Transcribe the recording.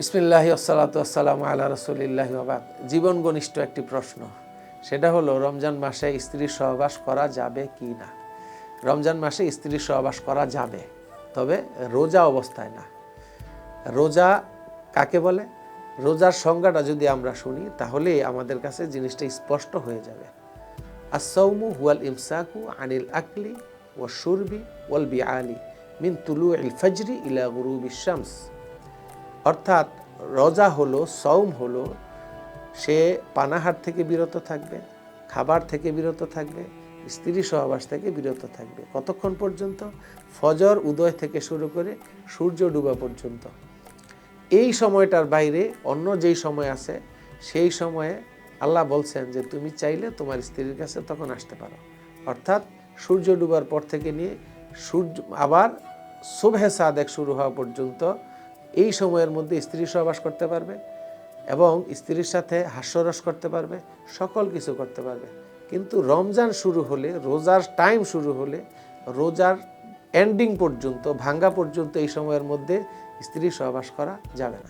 বিসমিল্লাহি ওয়াসসালাতু ওয়াসসালামু আলা রাসূলিল্লাহি ওয়া বাদ। জীবন ঘনিষ্ঠ একটি প্রশ্ন, সেটা হলো রমজান মাসে স্ত্রীর সহবাস করা যাবে কি না। রমজান মাসে স্ত্রীর সহবাস করা যাবে, তবে রোজা অবস্থায় না। রোজা কাকে বলে? রোজার সংজ্ঞাটা যদি আমরা শুনি তাহলে আমাদের কাছে জিনিসটা স্পষ্ট হয়ে যাবে। আস-সাওমু হুয়াল ইমসাকু আনিল আকলি ওয়া শুরবি ওয়াল বিআলি মিন তুলুইল ফাজরি ইলা গুরুবিশ শামস। অর্থাৎ রোজা হলো, সওম হলো, সে পানাহার থেকে বিরত থাকবে, খাবার থেকে বিরত থাকবে, স্ত্রী সহবাস থেকে বিরত থাকবে। কতক্ষণ পর্যন্ত? ফজর উদয় থেকে শুরু করে সূর্য ডুবা পর্যন্ত। এই সময়টার বাইরে অন্য যেই সময় আছে সেই সময়ে আল্লাহ বলছেন যে তুমি চাইলে তোমার স্ত্রীর কাছে তখন আসতে পারো। অর্থাৎ সূর্য ডুবার পর থেকে নিয়ে সূর্য আবার সুবহে সাদেক শুরু হওয়া পর্যন্ত এই সময়ের মধ্যে স্ত্রী সহবাস করতে পারবে এবং স্ত্রীর সাথে হাস্যরস করতে পারবে, সকল কিছু করতে পারবে। কিন্তু রমজান শুরু হলে, রোজার টাইম শুরু হলে, রোজার এন্ডিং পর্যন্ত, ভাঙ্গা পর্যন্ত এই সময়ের মধ্যে স্ত্রী সহবাস করা যাবে না।